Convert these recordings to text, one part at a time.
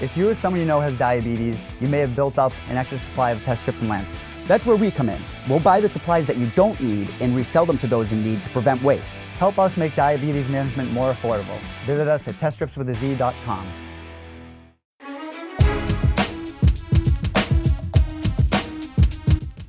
If you or someone you know has diabetes, you may have built up an extra supply of test strips and lancets. That's where we come in. We'll buy the supplies that you don't need and resell them to those in need to prevent waste. Help us make diabetes management more affordable. Visit us at teststripswithaz.com.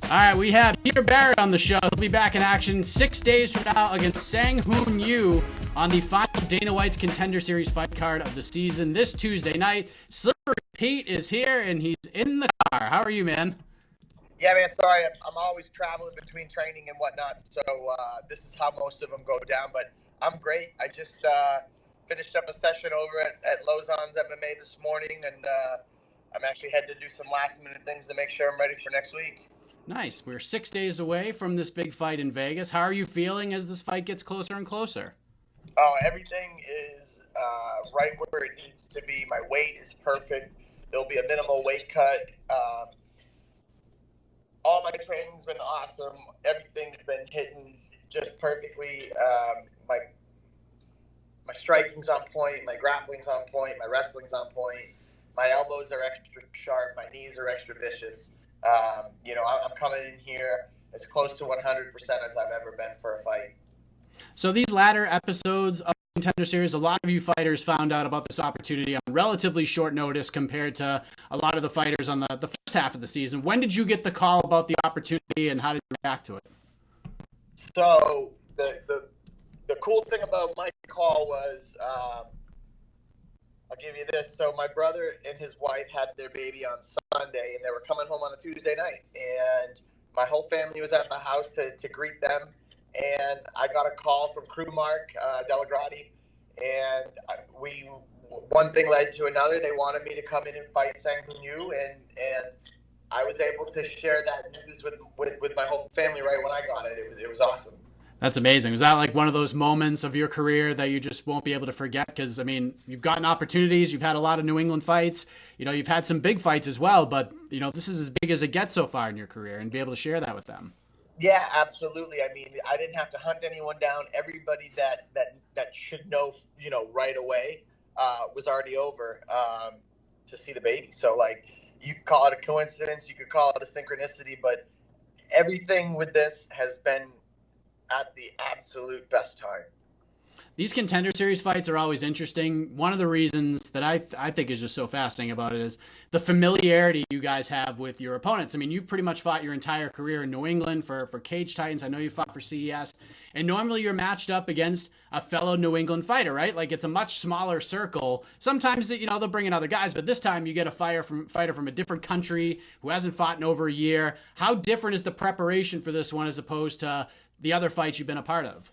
All right, we have Peter Barrett on the show. He'll be back in action 6 days from now against Sang Hoon Yoo on the final Dana White's Contender Series fight card of the season this Tuesday night. Slippery Pete is here, and he's in the car. How are you, man? Yeah, man, sorry. I'm always traveling between training and whatnot, so this is how most of them go down. But I'm great. I just finished up a session over at Lausanne's MMA this morning, and I'm actually heading to do some last-minute things to make sure I'm ready for next week. Nice. We're 6 days away from this big fight in Vegas. How are you feeling as this fight gets closer and closer? Oh, everything is right where it needs to be. My weight is perfect. There'll be a minimal weight cut. All my training's been awesome. Everything's been hitting just perfectly. My striking's on point. My grappling's on point. My wrestling's on point. My elbows are extra sharp. My knees are extra vicious. I'm coming in here as close to 100% as I've ever been for a fight. So these latter episodes of the Contender Series, a lot of you fighters found out about this opportunity on relatively short notice compared to a lot of the fighters on the first half of the season. When did you get the call about the opportunity, and how did you react to it? So the cool thing about my call was, I'll give you this. So my brother and his wife had their baby on Sunday, and they were coming home on a Tuesday night. And my whole family was at the house to greet them. And I got a call from Crew Mark Delagrati, and one thing led to another. They wanted me to come in and fight Sang Hoon Yoo, and I was able to share that news with my whole family right when I got it. It was awesome. That's amazing. Was that like one of those moments of your career that you just won't be able to forget? Because, I mean, you've gotten opportunities. You've had a lot of New England fights. You've had some big fights as well. But, this is as big as it gets so far in your career, and be able to share that with them. Yeah, absolutely. I mean, I didn't have to hunt anyone down. Everybody that should know, right away was already over to see the baby. So, you could call it a coincidence. You could call it a synchronicity. But everything with this has been at the absolute best time. These Contender Series fights are always interesting. One of the reasons that I think is just so fascinating about it is the familiarity you guys have with your opponents. I mean, you've pretty much fought your entire career in New England for Cage Titans. I know you fought for CES. And normally you're matched up against a fellow New England fighter, right? Like, it's a much smaller circle. Sometimes, they'll bring in other guys, but this time you get a fighter from a different country who hasn't fought in over a year. How different is the preparation for this one as opposed to the other fights you've been a part of?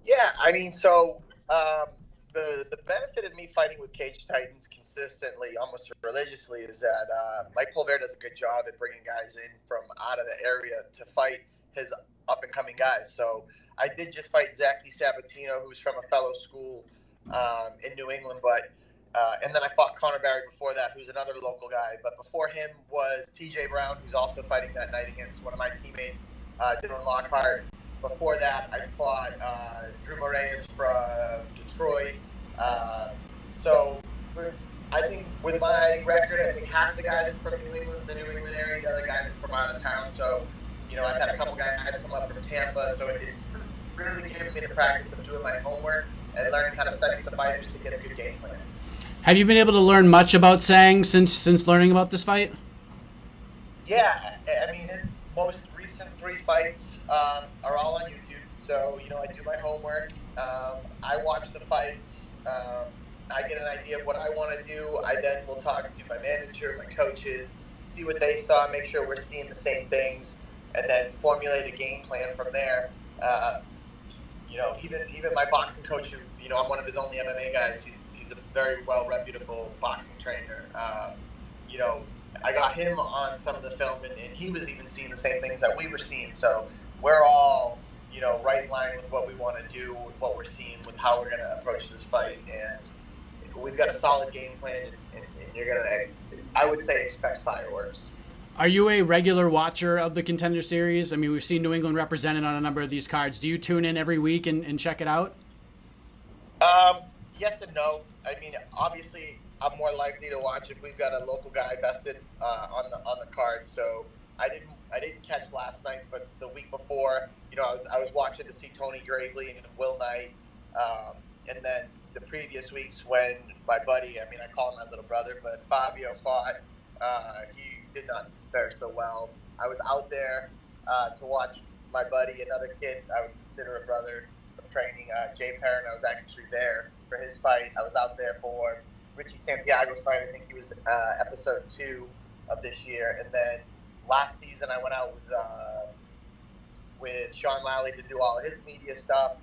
Yeah, I mean, so the benefit of me fighting with Cage Titans consistently, almost religiously, is that Mike Pulver does a good job at bringing guys in from out of the area to fight his up-and-coming guys. So I did just fight Zach DiSabatino, who's from a fellow school in New England, and then I fought Connor Barry before that, who's another local guy. But before him was TJ Brown, who's also fighting that night against one of my teammates, Dylan Lockhart. Before that, I fought Drew Moraes from Detroit. I think with my record, I think half the guys are from New England, the New England area, the other guys are from out of town. So, I've had a couple guys come up from Tampa. So it's really given me the practice of doing my homework and learning how to study some fighters to get a good game plan. Have you been able to learn much about Sang since learning about this fight? Yeah, I mean, his most recent 3 fights are all on YouTube. So, I do my homework. I watch the fights. I get an idea of what I want to do. I then will talk to my manager, my coaches, see what they saw, make sure we're seeing the same things, and then formulate a game plan from there. Even my boxing coach, who, I'm one of his only MMA guys. He's a very well reputable boxing trainer. I got him on some of the film, and he was even seeing the same things that we were seeing. So we're all, right in line with what we want to do, with what we're seeing, with how we're going to approach this fight. And we've got a solid game plan, and you're going to, I would say, expect fireworks. Are you a regular watcher of the Contender Series? I mean, we've seen New England represented on a number of these cards. Do you tune in every week and check it out? Yes and no. I mean, obviously, I'm more likely to watch if we've got a local guy vested on the card. So I didn't catch last night's, but the week before, I was watching to see Tony Gravely and Will Knight, and then the previous weeks when my buddy, I call him my little brother, but Fabio fought, he did not fare so well. I was out there to watch my buddy, another kid I would consider a brother from training, Jay Perrin. I was actually there for his fight. I was out there for Richie Santiago's fight. I think he was episode 2 of this year. And then last season I went out with Sean Lally to do all his media stuff.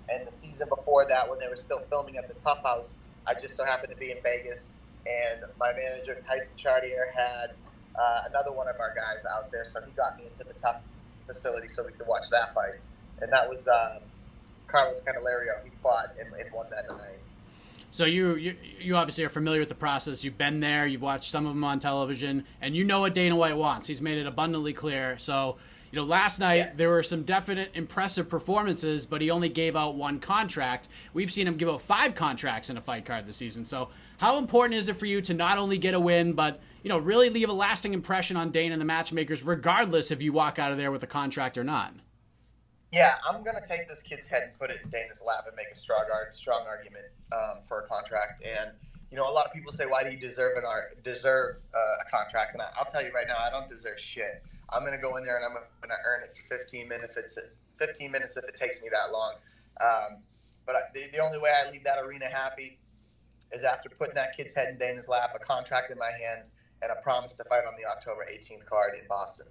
And the season before that, when they were still filming at the Tough House, I just so happened to be in Vegas. And my manager, Tyson Chartier, had another one of our guys out there. So he got me into the Tough facility so we could watch that fight. And that was Carlos Candelario. He fought and won that night. So you obviously are familiar with the process. You've been there. You've watched some of them on television, and you know what Dana White wants. He's made it abundantly clear. So, last night Yes. There were some definite impressive performances, but he only gave out 1 contract. We've seen him give out 5 contracts in a fight card this season. So how important is it for you to not only get a win, but, really leave a lasting impression on Dana and the matchmakers, regardless if you walk out of there with a contract or not? Yeah, I'm going to take this kid's head and put it in Dana's lap and make a strong argument for a contract. And, a lot of people say, why do you deserve a contract? And I'll tell you right now, I don't deserve shit. I'm going to go in there and I'm going to earn it for 15 minutes if it takes me that long. But the only way I leave that arena happy is after putting that kid's head in Dana's lap, a contract in my hand, and a promise to fight on the October 18th card in Boston.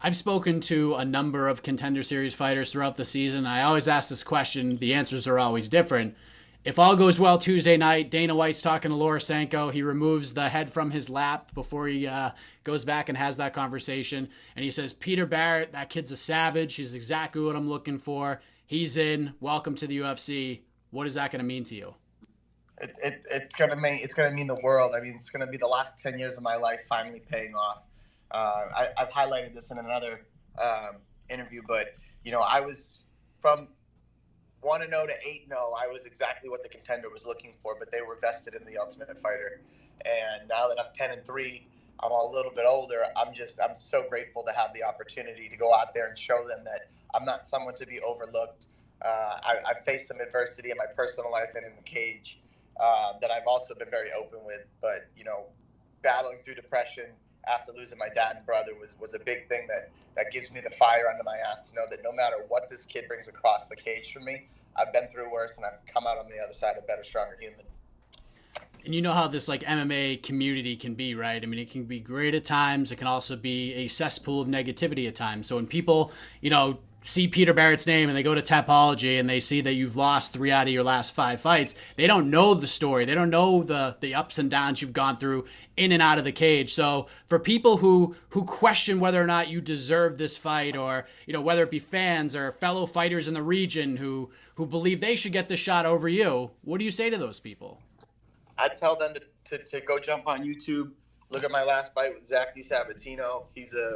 I've spoken to a number of Contender Series fighters throughout the season. I always ask this question. The answers are always different. If all goes well Tuesday night, Dana White's talking to Laura Sanko. He removes the head from his lap before he goes back and has that conversation. And he says, Peter Barrett, that kid's a savage. He's exactly what I'm looking for. He's in. Welcome to the UFC. What is that going to mean to you? It's going to mean the world. It's going to be the last 10 years of my life finally paying off. I've highlighted this in another interview, but I was from 1-0 to 8-0. I was exactly what the Contender was looking for, but they were vested in the Ultimate Fighter. And now that I'm 10-3, I'm a little bit older. I'm so grateful to have the opportunity to go out there and show them that I'm not someone to be overlooked. I've faced some adversity in my personal life and in the cage that I've also been very open with. But battling through depression after losing my dad and brother was a big thing that gives me the fire under my ass to know that no matter what this kid brings across the cage for me, I've been through worse and I've come out on the other side a better, stronger human. And you know how this MMA community can be, right? It can be great at times. It can also be a cesspool of negativity at times. So when people, see Peter Barrett's name and they go to Tapology and they see that you've lost 3 out of your last 5 fights, they don't know the story. They don't know the ups and downs you've gone through in and out of the cage. So for people who question whether or not you deserve this fight, or whether it be fans or fellow fighters in the region who believe they should get this shot over you, what do you say to those people? I tell them to go jump on YouTube, look at my last fight with Zach DiSabatino. He's a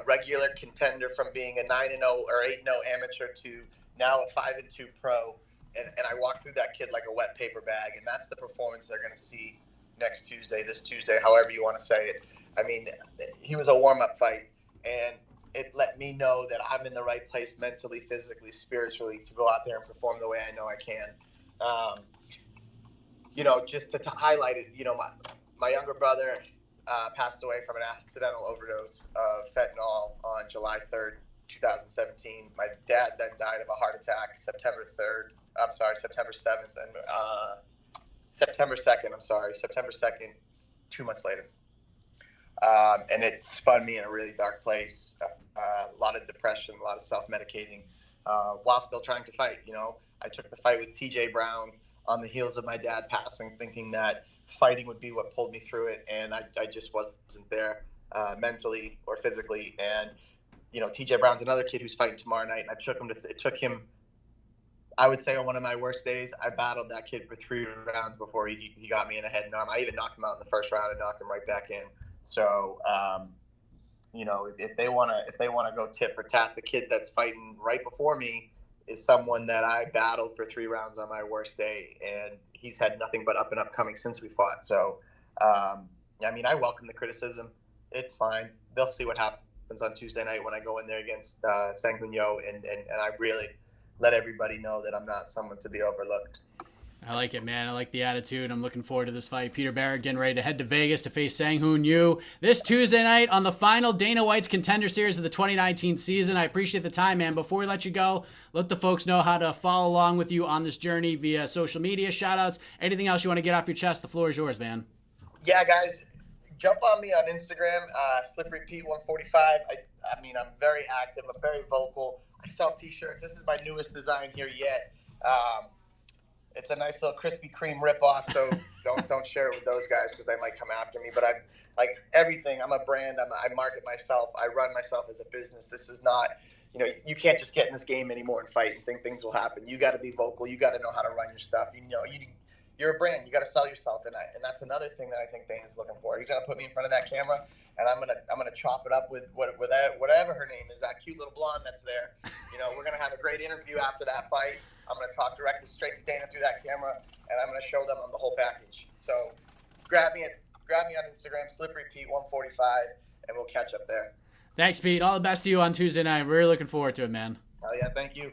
regular contender from being a 9-0 or 8-0 amateur to now a 5-2 pro. And I walked through that kid like a wet paper bag. And that's the performance they're going to see this Tuesday, however you want to say it. He was a warm-up fight. And it let me know that I'm in the right place mentally, physically, spiritually to go out there and perform the way I know I can. Just to highlight it, my younger brother passed away from an accidental overdose of fentanyl on July 3rd, 2017. My dad then died of a heart attack September 7th, and September 2nd, 2 months later. And it spun me in a really dark place, a lot of depression, a lot of self-medicating, while still trying to fight. I took the fight with TJ Brown on the heels of my dad passing, thinking that fighting would be what pulled me through it, and I just wasn't there mentally or physically. And TJ Brown's another kid who's fighting tomorrow night, and it took him, I would say, on one of my worst days. I battled that kid for 3 rounds before he got me in a head and arm. I even knocked him out in the first round and knocked him right back in. So if they want to go tit for tat, the kid that's fighting right before me is someone that I battled for 3 rounds on my worst day, and he's had nothing but up and upcoming since we fought. So, I mean, I welcome the criticism. It's fine. They'll see what happens on Tuesday night when I go in there against Sang Hoon Yoo, and I really let everybody know that I'm not someone to be overlooked. I like it, man. I like the attitude. I'm looking forward to this fight. Peter Barrett getting ready to head to Vegas to face Sang Hoon Yoo this Tuesday night on the final Dana White's Contender Series of the 2019 season. I appreciate the time, man. Before we let you go, let the folks know how to follow along with you on this journey via social media, shout-outs, anything else you want to get off your chest. The floor is yours, man. Yeah, guys, jump on me on Instagram, Slippery Pete 145. I mean, I'm very active. I'm very vocal. I sell T-shirts. This is my newest design here yet. It's a nice little Krispy Kreme ripoff, so don't share it with those guys because they might come after me. But I like everything. I'm a brand. I market myself. I run myself as a business. This is not, you can't just get in this game anymore and fight and think things will happen. You got to be vocal. You got to know how to run your stuff. You're a brand. You got to sell yourself, and that's another thing that I think Dana's looking for. He's gonna put me in front of that camera, and I'm gonna chop it up with whatever her name is, that cute little blonde that's there. We're gonna have a great interview after that fight. I'm gonna talk directly straight to Dana through that camera, and I'm gonna show them on the whole package. So grab me on Instagram, Slippery Pete 145, and we'll catch up there. Thanks, Pete. All the best to you on Tuesday night. We're really looking forward to it, man. Oh yeah, thank you.